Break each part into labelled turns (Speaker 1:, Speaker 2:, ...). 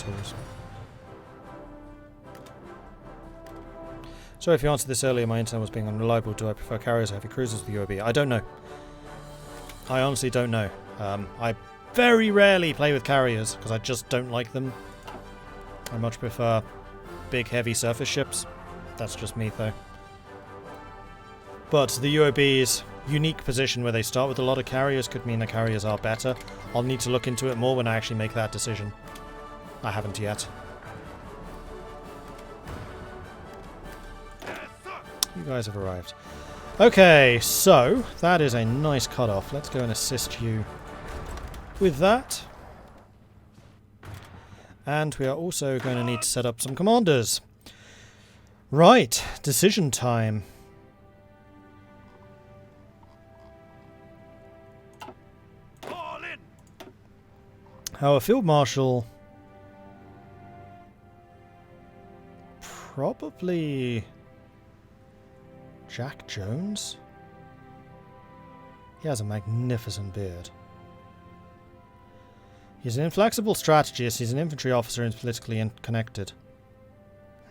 Speaker 1: tools. Sorry if you answered this earlier, my internet was being unreliable. Do I prefer carriers or heavy cruisers with UAB? I don't know. I honestly don't know. I very rarely play with carriers because I just don't like them. I much prefer big heavy surface ships. That's just me though. But the UOB's unique position where they start with a lot of carriers could mean the carriers are better. I'll need to look into it more when I actually make that decision. I haven't yet. You guys have arrived. Okay, so that is a nice cutoff. Let's go and assist you with that. And we are also going to need to set up some commanders. Right, decision time. Our Field Marshal... Probably... Jack Jones? He has a magnificent beard. He's an inflexible strategist, he's an infantry officer and is politically connected.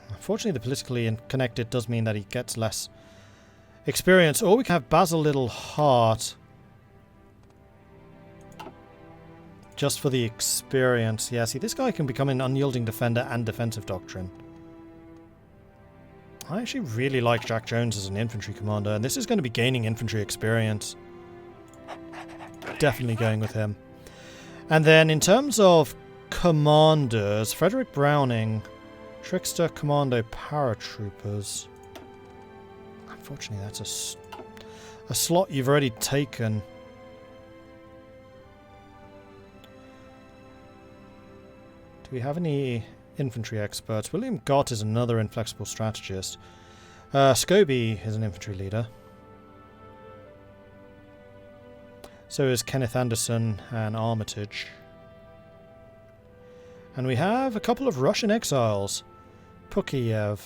Speaker 1: Unfortunately, the politically connected does mean that he gets less experience. Or we can have Basil Little Heart. Just for the experience. Yeah, see, this guy can become an unyielding defender and defensive doctrine. I actually really like Jack Jones as an infantry commander, and this is going to be gaining infantry experience. Definitely going with him. And then in terms of commanders, Frederick Browning, Trickster Commando Paratroopers. Unfortunately, that's a slot you've already taken. Do we have any infantry experts? William Gott is another inflexible strategist. Scobie is an infantry leader. So is Kenneth Anderson and Armitage. And we have a couple of Russian exiles. Pukiev.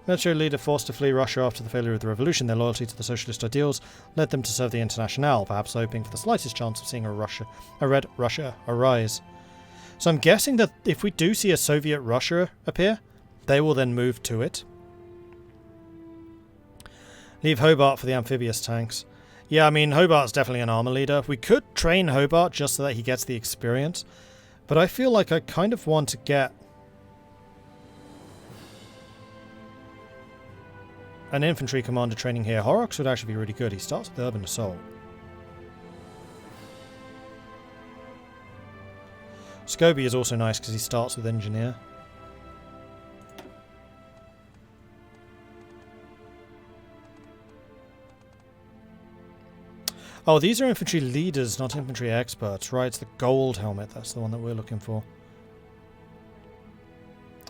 Speaker 1: Military leader forced to flee Russia after the failure of the revolution. Their loyalty to the socialist ideals led them to serve the Internationale, perhaps hoping for the slightest chance of seeing a red Russia arise. So I'm guessing that if we do see a Soviet Russia appear, they will then move to it. Leave Hobart for the amphibious tanks. Yeah, I mean, Hobart's definitely an armor leader. We could train Hobart just so that he gets the experience, but I feel like I kind of want to get an infantry commander training here. Horrocks would actually be really good. He starts with Urban Assault. Scobie is also nice because he starts with Engineer. Oh, these are infantry leaders, not infantry experts. Right, it's the gold helmet. That's the one that we're looking for.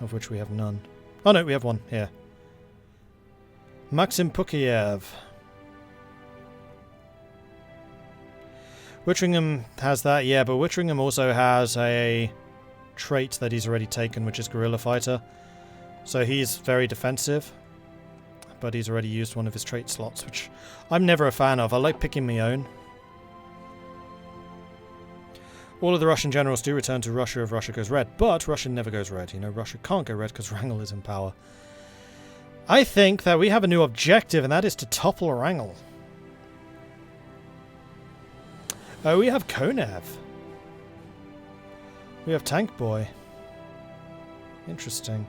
Speaker 1: Of which we have none. Oh no, we have one here. Maxim Pukiev. Wittringham has that, yeah, but Wittringham also has a trait that he's already taken, which is Guerrilla Fighter. So he's very defensive, but he's already used one of his trait slots, which I'm never a fan of. I like picking my own. All of the Russian generals do return to Russia if Russia goes red, but Russia never goes red. You know, Russia can't go red because Wrangel is in power. I think that we have a new objective, and that is to topple Wrangel. Oh, we have Konev. We have Tank Boy. Interesting.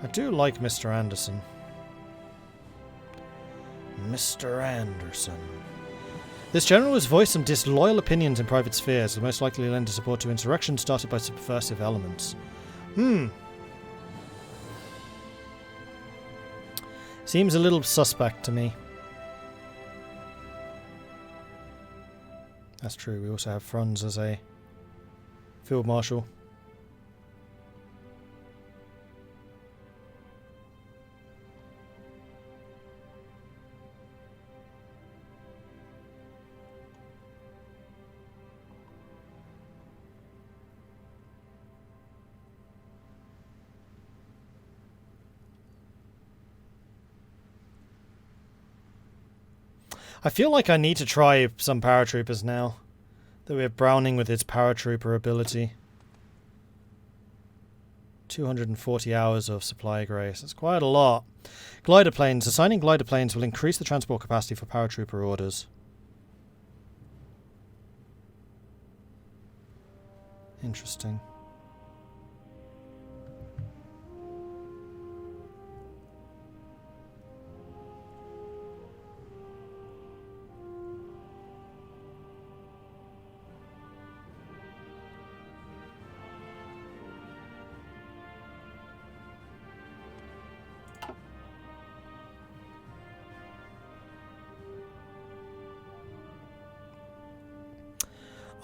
Speaker 1: I do like Mr. Anderson. Mr. Anderson. This general has voiced some disloyal opinions in private spheres, and most likely lend his support to insurrection started by subversive elements. Seems a little suspect to me. That's true, we also have Franz as a field marshal. I feel like I need to try some paratroopers now that we have Browning with its paratrooper ability. 240 hours of supply grace. That's quite a lot. Glider planes. Assigning glider planes will increase the transport capacity for paratrooper orders. Interesting.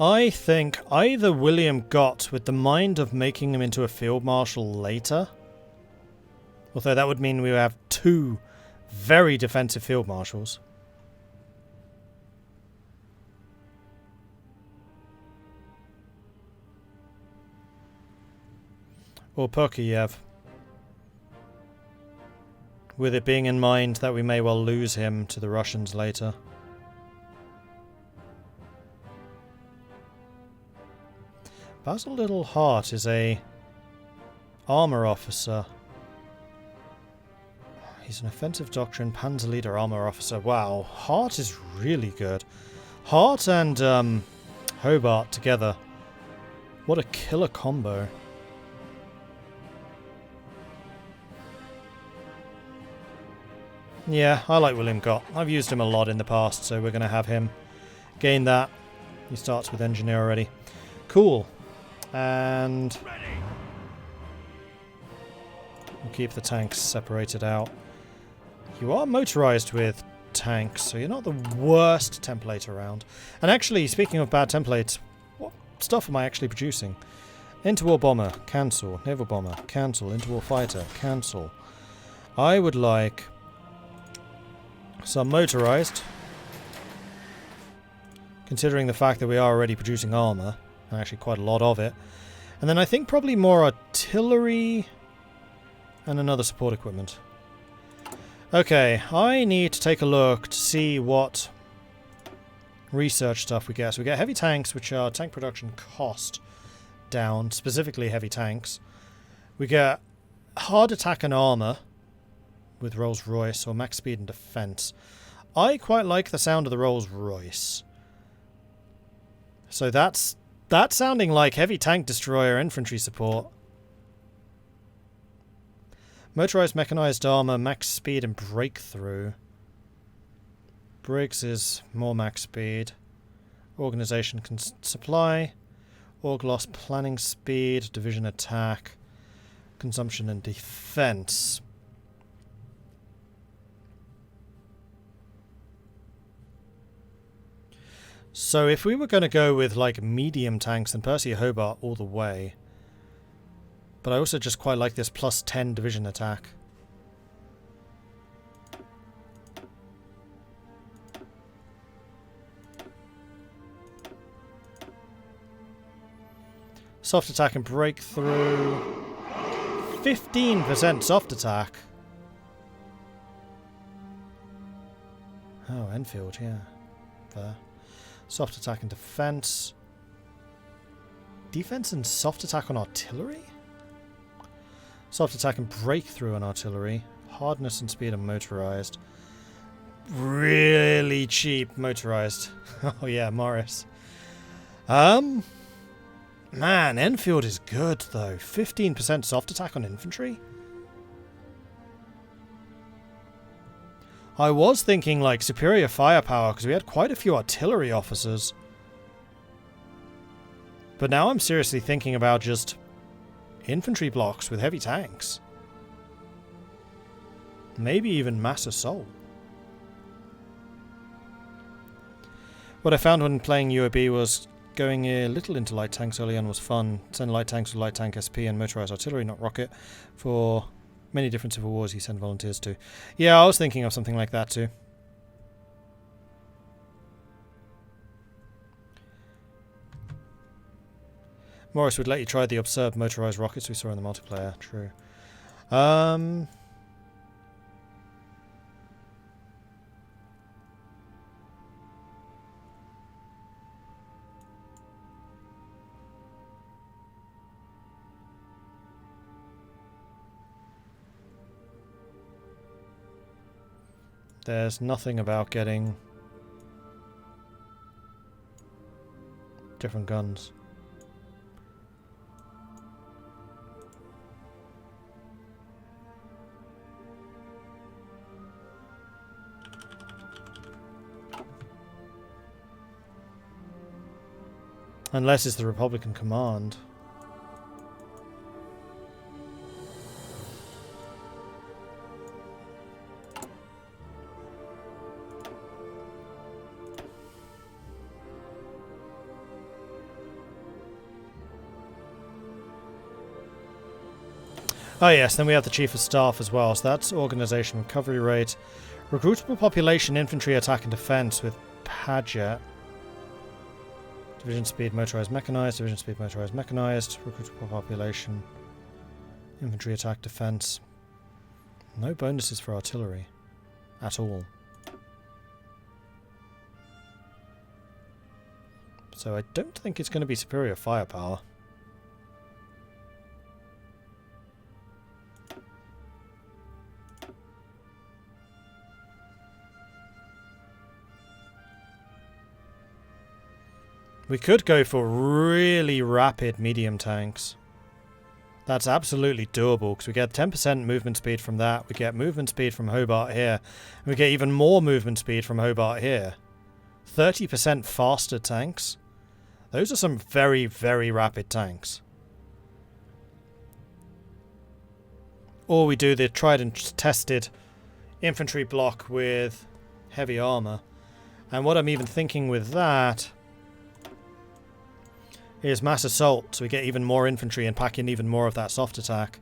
Speaker 1: I think either William got with the mind of making him into a field marshal later, although that would mean we would have 2 very defensive field marshals. Or Pokiev, with it being in mind that we may well lose him to the Russians later. Basil Little Hart is a armor officer. He's an offensive doctrine panzer leader armor officer. Wow, Hart is really good. Hart and Hobart together. What a killer combo. Yeah, I like William Gott. I've used him a lot in the past, so we're going to have him gain that. He starts with engineer already. Cool. And we'll keep the tanks separated out. You are motorized with tanks, so you're not the worst template around. And actually, speaking of bad templates, what stuff am I actually producing? Interwar bomber, cancel. Naval bomber, cancel. Interwar fighter, cancel. I would like some motorized, considering the fact that we are already producing armor. Actually quite a lot of it. And then I think probably more artillery and another support equipment. Okay, I need to take a look to see what research stuff we get. So we get heavy tanks, which are tank production cost down, specifically heavy tanks. We get hard attack and armor with Rolls-Royce, or max speed and defense. I quite like the sound of the Rolls-Royce. So that's sounding like heavy tank destroyer infantry support. Motorized mechanized armor, max speed and breakthrough. Briggs is more max speed. Organization can supply. Org loss planning speed, division attack, consumption and defense. So if we were going to go with like medium tanks, then Percy Hobart all the way. But I also just quite like this plus 10 division attack. Soft attack and breakthrough. 15% soft attack. Oh, Enfield, yeah. Fair. Soft attack and defense. Defense and soft attack on artillery? Soft attack and breakthrough on artillery. Hardness and speed and motorized. Really cheap motorized. Oh yeah, Morris. Man, Enfield is good though. 15% soft attack on infantry? I was thinking like superior firepower because we had quite a few artillery officers. But now I'm seriously thinking about just infantry blocks with heavy tanks. Maybe even mass assault. What I found when playing UOB was going a little into light tanks early on was fun. Send light tanks with light tank SP and motorized artillery, not rocket, for many different civil wars you send volunteers to. Yeah, I was thinking of something like that too. Morris would let you try the absurd motorized rockets we saw in the multiplayer. True. There's nothing about getting different guns. Unless it's the Republican command. Oh yes, then we have the Chief of Staff as well, so that's Organisation, Recovery Rate, Recruitable Population, Infantry, Attack and Defence with Paget. Division Speed, Motorised Mechanized, Division Speed, Motorised Mechanized, Recruitable Population, Infantry, Attack, Defence. No bonuses for artillery. At all. So I don't think it's going to be superior firepower. We could go for really rapid medium tanks. That's absolutely doable because we get 10% movement speed from that. We get movement speed from Hobart here. And we get even more movement speed from Hobart here. 30% faster tanks. Those are some very, very rapid tanks. Or we do the tried and tested infantry block with heavy armor. And what I'm even thinking with that is mass assault, so we get even more infantry and pack in even more of that soft attack.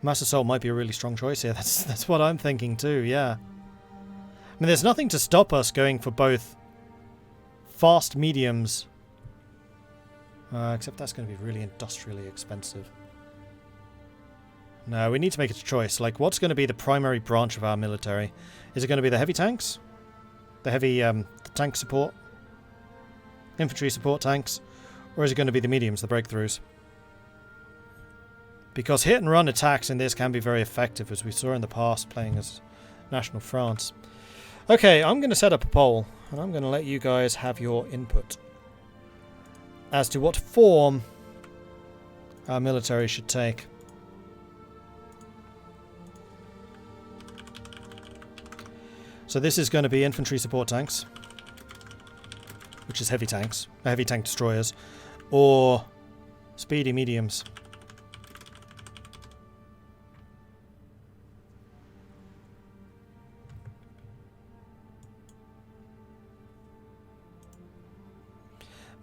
Speaker 1: Mass assault might be a really strong choice here. That's what I'm thinking too, yeah. I mean, there's nothing to stop us going for both fast mediums. Except that's going to be really industrially expensive. No, we need to make a choice. Like, what's going to be the primary branch of our military? Is it going to be the heavy tanks? The heavy the tank support? Infantry support tanks, or is it going to be the mediums, the breakthroughs? Because hit and run attacks in this can be very effective, as we saw in the past playing as National France. Okay, I'm going to set up a poll, and I'm going to let you guys have your input as to what form our military should take. So this is going to be infantry support tanks, which is heavy tanks, heavy tank destroyers, or speedy mediums.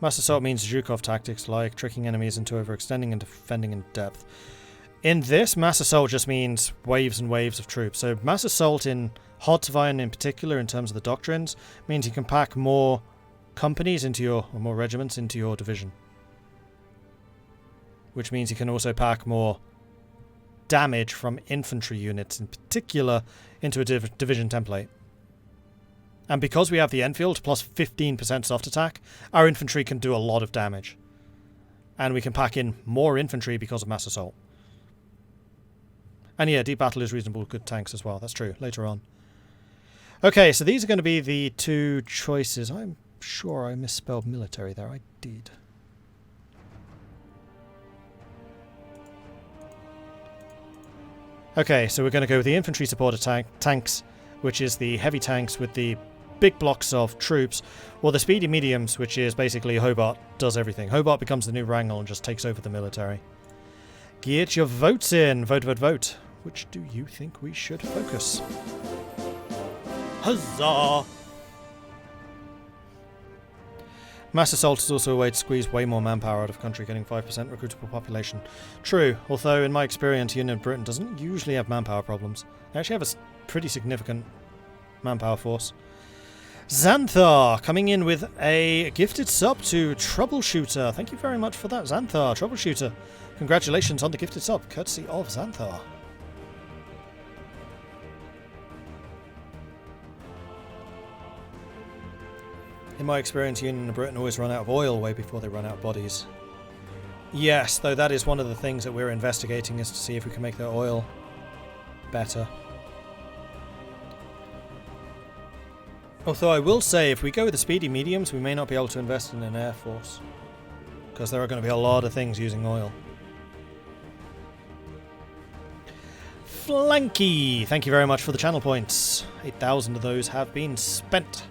Speaker 1: Mass assault means Zhukov tactics like tricking enemies into overextending and defending in depth. In this, mass assault just means waves and waves of troops. So mass assault in Hotwein in particular, in terms of the doctrines, means you can pack more companies into your, or more regiments into your division. Which means you can also pack more damage from infantry units in particular into a division template. And because we have the Enfield plus 15% soft attack, our infantry can do a lot of damage. And we can pack in more infantry because of mass assault. And yeah, deep battle is reasonable good tanks as well. That's true, later on. Okay, so these are going to be the two choices. I'm sure I misspelled military there. I did. Okay, so we're going to go with the infantry support tanks, which is the heavy tanks with the big blocks of troops, or the speedy mediums, which is basically Hobart does everything. Hobart becomes the new Wrangel and just takes over the military. Get your votes in. Vote, vote, vote. Which do you think we should focus? Huzzah! Mass assault is also a way to squeeze way more manpower out of a country, getting 5% recruitable population. True, although in my experience, Union Britain doesn't usually have manpower problems. They actually have a pretty significant manpower force. Xanthar coming in with a gifted sub to Troubleshooter. Thank you very much for that, Xanthar. Troubleshooter. Congratulations on the gifted sub, courtesy of Xanthar. In my experience, Union and Britain always run out of oil way before they run out of bodies. Yes, though that is one of the things that we're investigating, is to see if we can make their oil better. Although I will say, if we go with the speedy mediums, we may not be able to invest in an air force. Because there are going to be a lot of things using oil. Flanky! Thank you very much for the channel points. 8,000 of those have been spent.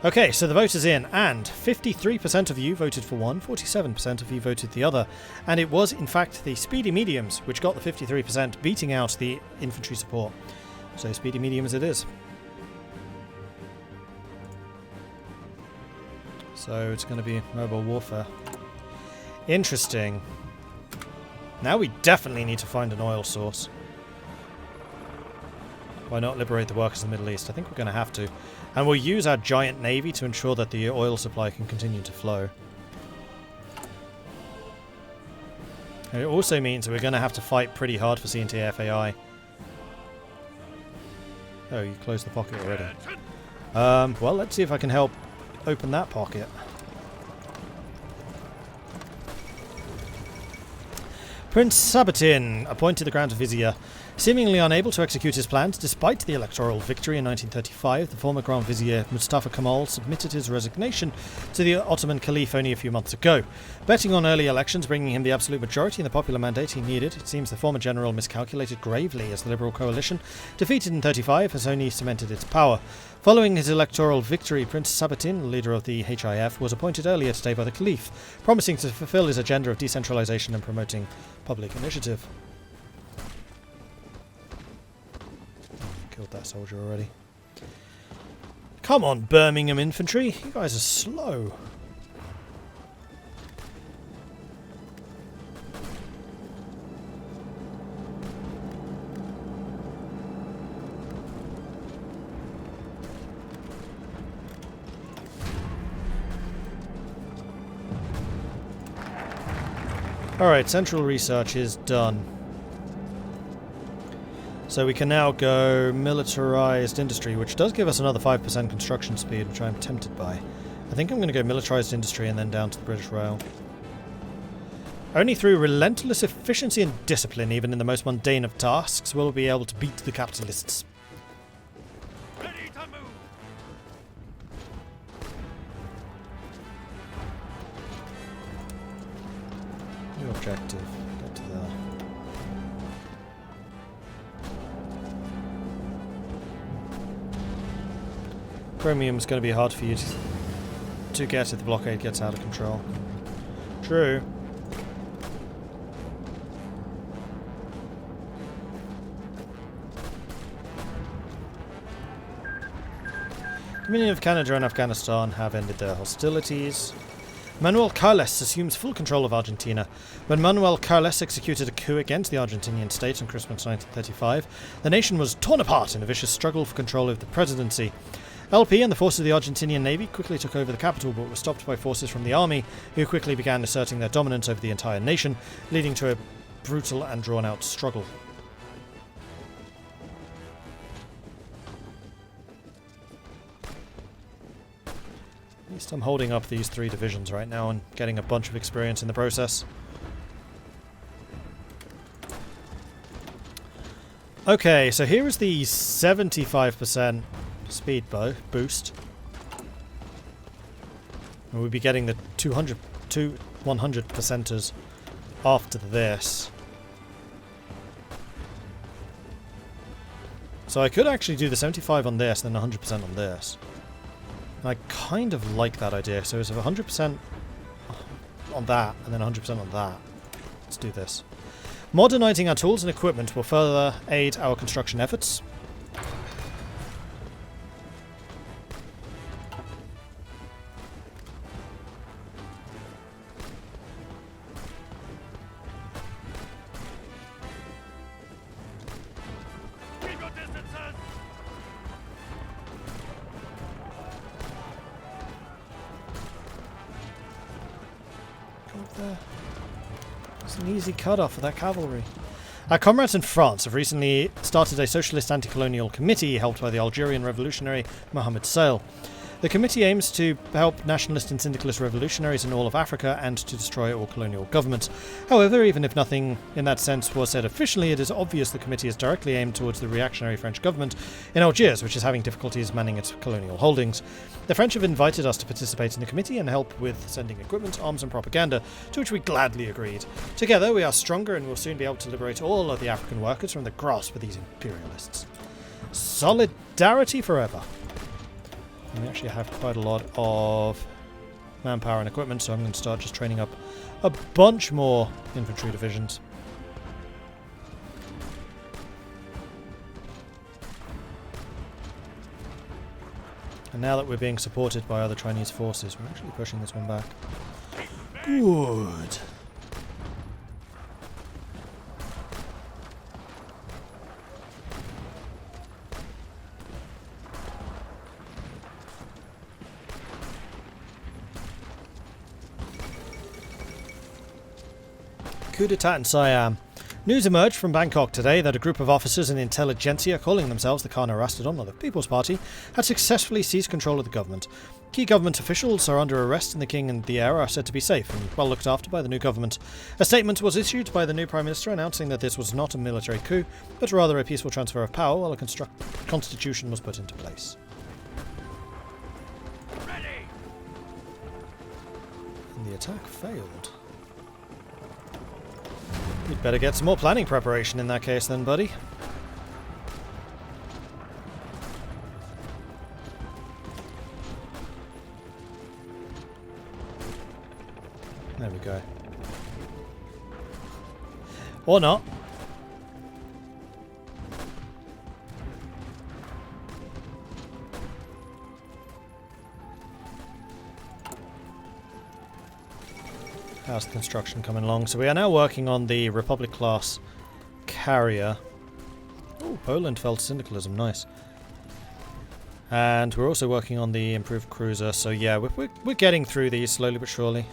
Speaker 1: Okay, so the vote is in, and 53% of you voted for one, 47% of you voted the other. And it was, in fact, the speedy mediums which got the 53%, beating out the infantry support. So speedy mediums it is. So it's going to be mobile warfare. Interesting. Now we definitely need to find an oil source. Why not liberate the workers in the Middle East? I think we're going to have to. And we'll use our giant navy to ensure that the oil supply can continue to flow. And it also means that we're going to have to fight pretty hard for C&T FAI. Oh, you closed the pocket already. Well, let's see if I can help open that pocket. Prince Sabatin, appointed the Grand Vizier. Seemingly unable to execute his plans despite the electoral victory in 1935, the former Grand Vizier Mustafa Kemal submitted his resignation to the Ottoman Caliph only a few months ago. Betting on early elections bringing him the absolute majority in the popular mandate he needed, it seems the former general miscalculated gravely as the Liberal coalition, defeated in 35, has only cemented its power. Following his electoral victory, Prince Sabatin, leader of the HIF, was appointed earlier today by the Caliph, promising to fulfill his agenda of decentralization and promoting public initiative. Killed that soldier already. Come on, Birmingham infantry! You guys are slow. Alright, central research is done. So we can now go militarized industry, which does give us another 5% construction speed, which I'm tempted by. I think I'm going to go militarized industry and then down to the British Rail. Only through relentless efficiency and discipline, even in the most mundane of tasks, will we be able to beat the capitalists.
Speaker 2: Ready to move.
Speaker 1: New objective. Get to there. Chromium's going to be hard for you to get if the blockade gets out of control. True. Dominion of Canada and Afghanistan have ended their hostilities. Manuel Carles assumes full control of Argentina. When Manuel Carles executed a coup against the Argentinian state on Christmas 1935, the nation was torn apart in a vicious struggle for control of the presidency. LP and the forces of the Argentinian Navy quickly took over the capital, but were stopped by forces from the army, who quickly began asserting their dominance over the entire nation, leading to a brutal and drawn-out struggle. At least I'm holding up these 3 divisions right now and getting a bunch of experience in the process. Okay, so here is the 75% speed boost. And we'll be getting the 100%ers after this. So I could actually do the 75 on this, then 100% on this. And I kind of like that idea. So it's 100% on that, and then 100% on that. Let's do this. Modernizing our tools and equipment will further aid our construction efforts.
Speaker 2: Keep your distances.
Speaker 1: Go up there. It's an easy cut-off for that cavalry. Our comrades in France have recently started a socialist anti-colonial committee helped by the Algerian revolutionary Mohamed Sail. The committee aims to help nationalist and syndicalist revolutionaries in all of Africa and to destroy all colonial governments. However, even if nothing in that sense was said officially, it is obvious the committee is directly aimed towards the reactionary French government in Algiers, which is having difficulties manning its colonial holdings. The French have invited us to participate in the committee and help with sending equipment, arms and propaganda, to which we gladly agreed. Together we are stronger and will soon be able to liberate all of the African workers from the grasp of these imperialists. Solidarity forever. And we actually have quite a lot of manpower and equipment, so I'm going to start just training up a bunch more infantry divisions. And now that we're being supported by other Chinese forces, we're actually pushing this one back. Good. Coup d'etat in Siam. News emerged from Bangkok today that a group of officers in intelligentsia calling themselves the Khana Rastadon or the People's Party had successfully seized control of the government. Key government officials are under arrest and the king and the heir are said to be safe and well looked after by the new government. A statement was issued by the new Prime Minister announcing that this was not a military coup, but rather a peaceful transfer of power while a constitution was put into place.
Speaker 2: Ready!
Speaker 1: And the attack failed. You'd better get some more planning preparation in that case then, buddy. There we go. Or not. How's the construction coming along? So we are now working on the Republic class carrier. Oh, Poland fell to syndicalism, nice. And we're also working on the improved cruiser, so yeah, we're getting through these slowly but surely.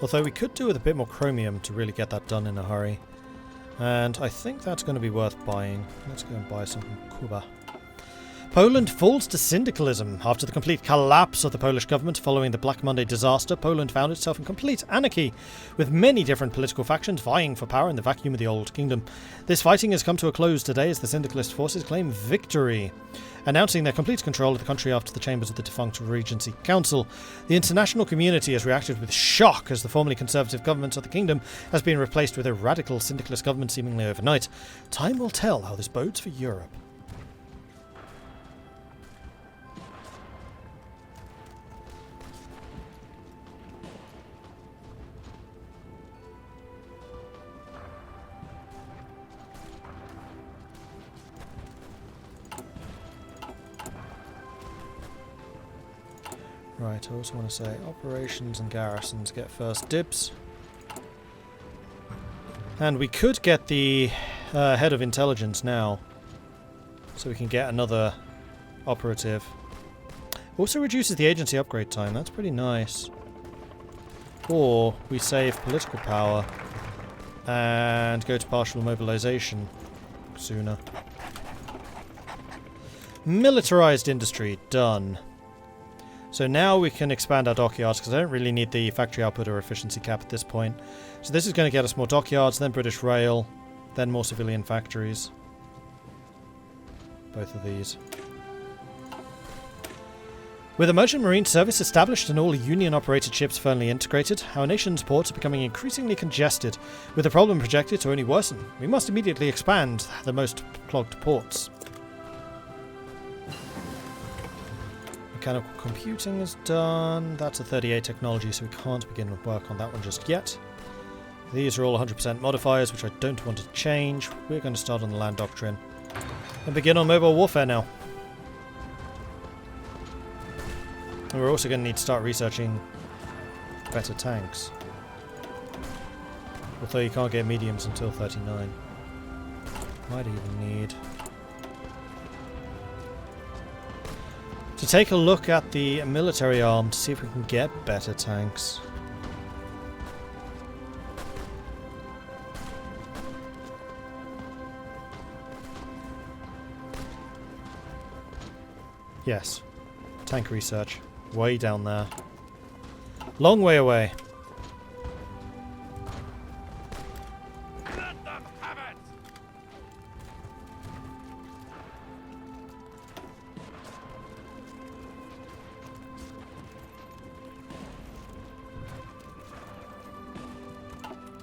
Speaker 1: Although we could do with a bit more chromium to really get that done in a hurry. And I think that's going to be worth buying. Let's go and buy some from Cuba. Poland falls to syndicalism. After the complete collapse of the Polish government following the Black Monday disaster, Poland found itself in complete anarchy, with many different political factions vying for power in the vacuum of the Old Kingdom. This fighting has come to a close today as the syndicalist forces claim victory, announcing their complete control of the country after the chambers of the defunct Regency Council. The international community has reacted with shock as the formerly conservative government of the kingdom has been replaced with a radical syndicalist government seemingly overnight. Time will tell how this bodes for Europe. Right, I also want to say operations and garrisons get first dibs. And we could get the head of intelligence now, so we can get another operative. Also reduces the agency upgrade time, that's pretty nice. Or we save political power and go to partial mobilization sooner. Militarized industry, done. So now we can expand our dockyards, because I don't really need the factory output or efficiency cap at this point. So this is going to get us more dockyards, then British Rail, then more civilian factories. Both of these. With a merchant marine service established and all Union-operated ships firmly integrated, our nation's ports are becoming increasingly congested, with the problem projected to only worsen. We must immediately expand the most clogged ports. Mechanical computing is done. That's a 38 technology, so we can't begin work on that one just yet. These are all 100% modifiers, which I don't want to change. We're going to start on the land doctrine and begin on mobile warfare now. And we're also going to need to start researching better tanks. Although you can't get mediums until 39. Might even need to take a look at the military arm to see if we can get better tanks. Yes. Tank research. Way down there. Long way away.
Speaker 2: Let them have it!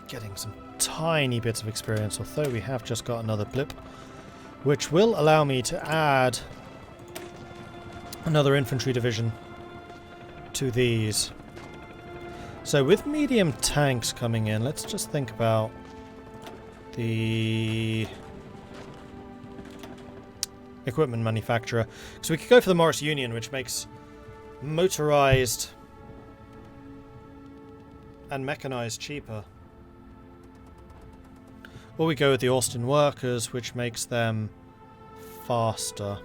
Speaker 1: Getting some tiny bits of experience, although we have just got another blip, which will allow me to add another infantry division to these. So with medium tanks coming in, let's just think about the equipment manufacturer. So we could go for the Morris Union, which makes motorized and mechanized cheaper. Or we go with the Austin Workers, which makes them faster.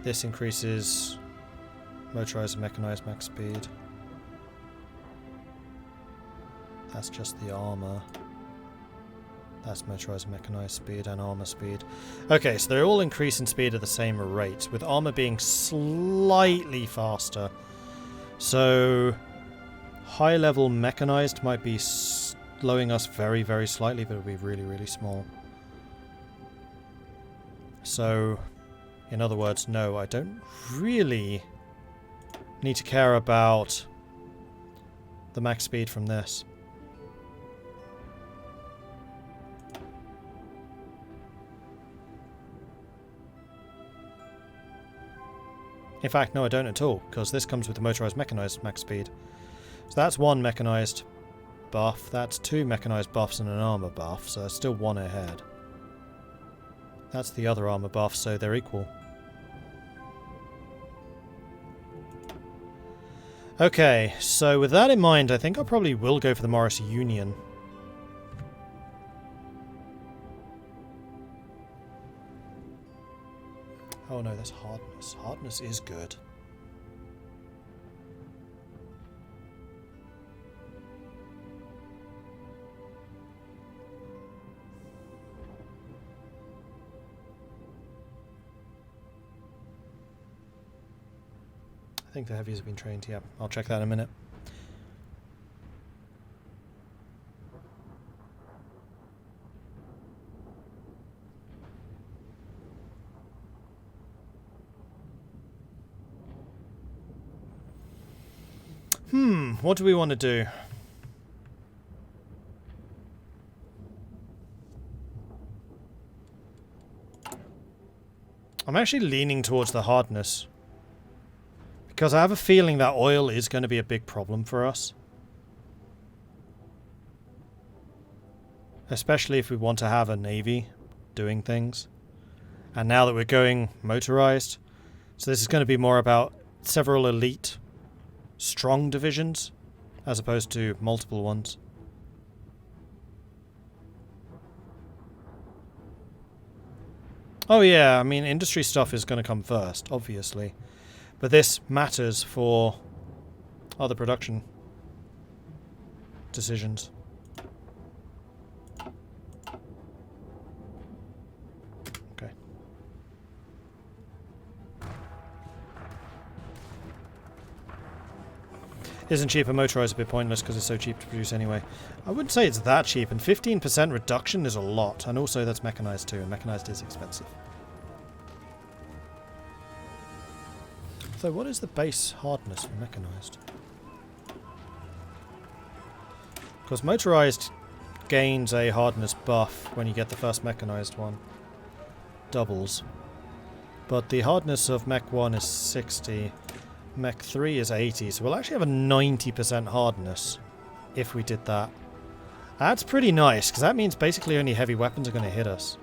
Speaker 1: This increases motorized and mechanized max speed. That's just the armor. That's motorized and mechanized speed and armor speed. Okay, so they're all increase in speed at the same rate, with armor being slightly faster. So high level mechanized might be slowing us very, very slightly, but it'll be really, really small. So, in other words, no, I don't really need to care about the max speed from this. In fact, no, I don't at all, because this comes with the motorized mechanized max speed. So that's one mechanized buff, that's two mechanized buffs and an armor buff, so there's still one ahead. That's the other armor buff, so they're equal. Okay, so with that in mind, I think I probably will go for the Morris Union. Oh no, that's hardness. Hardness is good. I think the heavies have been trained, yeah. I'll check that in a minute. What do we want to do? I'm actually leaning towards the hardness, because I have a feeling that oil is going to be a big problem for us. Especially if we want to have a navy doing things. And now that we're going motorized, so this is going to be more about several elite strong divisions as opposed to multiple ones. Oh yeah, I mean industry stuff is going to come first, obviously. But this matters for other production decisions. Okay. Isn't cheap and motorized a bit pointless because it's so cheap to produce anyway? I wouldn't say it's that cheap, and 15% reduction is a lot, and also that's mechanized too, and mechanized is expensive. So what is the base hardness for mechanized? Because motorized gains a hardness buff when you get the first mechanized one. Doubles. But the hardness of Mech 1 is 60. Mech 3 is 80, so we'll actually have a 90% hardness if we did that. That's pretty nice, because that means basically only heavy weapons are going to hit us.